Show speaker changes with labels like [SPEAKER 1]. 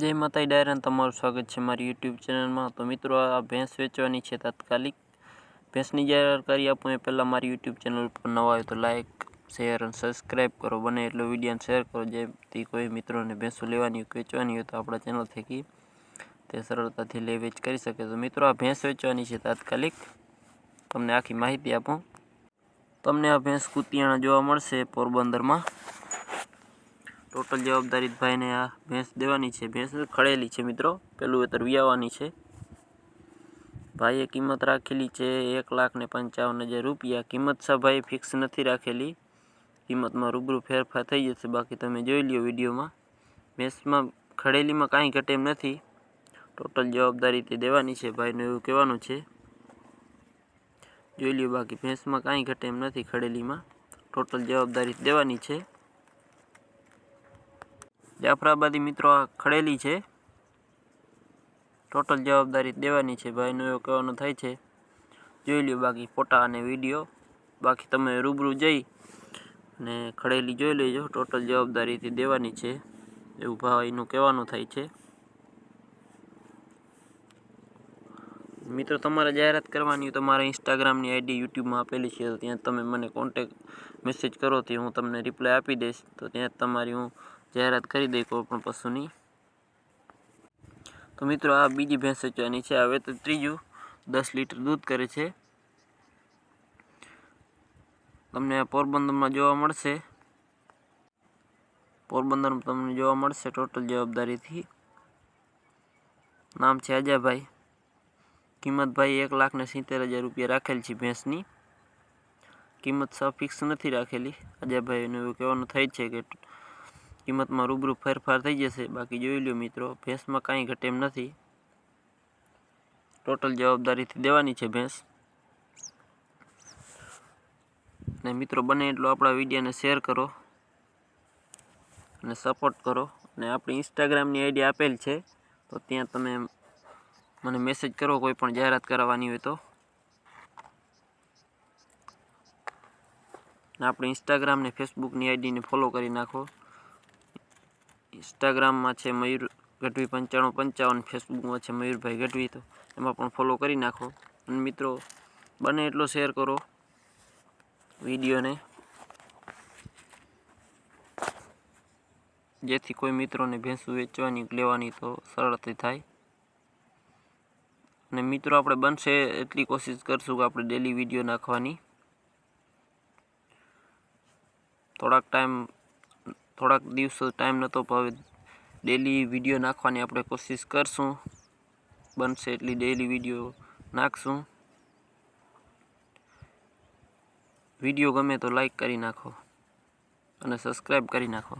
[SPEAKER 1] જય માતાજી ડાયરાને તમારું સ્વાગત છે મારી યુટ્યુબ ચેનલમાં। તો મિત્રો આ ભેંસ વેચવાની છે તાત્કાલિક। ભેંસની જાણકારી આપું એ પહેલાં મારી યુટ્યુબ ચેનલ પર નવા હોય તો લાઇક શેર અને સબસ્ક્રાઈબ કરો, બને એટલો વિડીયોને શેર કરો, જેથી કોઈ મિત્રોને ભેંસો લેવાની હોય વેચવાની હોય તો આપણા ચેનલ થકી તે સરળતાથી લે વેચ કરી શકે। તો મિત્રો આ ભેંસ વેચવાની છે તાત્કાલિક, તમને આખી માહિતી આપું। તમને આ ભેંસ કુતિયાણા જોવા મળશે પોરબંદરમાં। ટોટલ જવાબદારી ભાઈને આ ભેંસ દેવાની છે। ભેંસ ખડેલી છે મિત્રો, પેલું વેતર વિયાવાની છે। ભાઈએ કિંમત રાખેલી છે 1,55,000 રૂપિયા। કિંમત ભાઈ ફિક્સ નથી રાખેલી, કિંમતમાં રૂબરૂ ફેરફાર થઈ જશે, બાકી તમે જોઈ લ્યો વિડીયોમાં। ભેંસમાં ખડેલીમાં કાંઈ ઘટે એમ નથી, ટોટલ જવાબદારી તે દેવાની છે, ભાઈનું એવું કહેવાનું છે। જોઈ લ્યો, બાકી ભેંસમાં કાંઈ ઘટે એમ નથી, ખડેલીમાં ટોટલ જવાબદારી દેવાની છે। જાફરાબાદી મિત્રો આ ખડેલી છે, ટોટલ જવાબદારી દેવાની છે, ભાઈનું એવું કહેવાનું થાય છે। જોઈ લ્યો બાકી ફોટા અને વિડીયો, બાકી તમે રૂબરૂ જઈ અને ખડેલી જોઈ લેજો, ટોટલ જવાબદારીથી દેવાની છે એવું ભાઈનું કહેવાનું થાય છે। મિત્રો તમારે જાહેરાત કરવાની હોય તો મારા ઇન્સ્ટાગ્રામની આઈડી યુટ્યુબમાં આપેલી છે, તો ત્યાં તમે મને કોન્ટેક મેસેજ કરો તો હું તમને રિપ્લાય આપી દઈશ। તો ત્યાં તમારી હું જાહેરાત કરી દઈ કોઈ પણ પશુની। તો મિત્રો આ બીજી ભેંસ વેચવાની છે, હવે તો ત્રીજું 10 લીટર દૂધ કરે છે। તમને પોરબંદરમાં જોવા મળશે, પોરબંદરમાં તમને જોવા મળશે ટોટલ જવાબદારીથી। નામ છે અજાભાઈ। કિંમત ભાઈ 1,70,000 રૂપિયા રાખેલ છે ભેંસની। કિંમત ફિક્સ નથી રાખેલી, અજાભાઈનું એવું કહેવાનું થાય છે કે કિંમતમાં રૂબરૂ ફેરફાર થઈ જશે, બાકી જોઈ લો મિત્રો ભેંસમાં કાંઈ ઘટે એમ નથી, ટોટલ જવાબદારીથી દેવાની છે ભેંસ। ને મિત્રો બને એટલો આપણા વિડીયોને શેર કરો અને સપોર્ટ કરો, અને આપણી ઇન્સ્ટાગ્રામની આઈડી આપેલ છે, તો ત્યાં તમે મને મેસેજ કરો કોઈ પણ જાહેરાત કરાવવાની હોય તો। આપણી ઇન્સ્ટાગ્રામ ને ફેસબુકની આઈડીને ફોલો કરી નાખો। ઇન્સ્ટાગ્રામમાં છે મયુર ગઢવી 9555, ફેસબુકમાં છે મયુરભાઈ ગઢવી, તો એમાં પણ ફોલો કરી નાખો। અને મિત્રો બને એટલો શેર કરો વિડીયોને, જેથી કોઈ મિત્રોને ભેંસું વેચવાની લેવાની તો સરળથી થાય। અને મિત્રો આપણે બનશે એટલી કોશિશ કરશું કે આપણે ડેલી વિડીયો નાખવાની। થોડાક દિવસો ટાઈમ નહોતો, પણ હવે ડેલી વિડીયો નાખવાની આપણે કોશિશ કરશું, બનશે એટલી ડેલી વિડીયો નાખશું। વિડીયો ગમે તો લાઈક કરી નાખો અને સબસ્ક્રાઈબ કરી નાખો।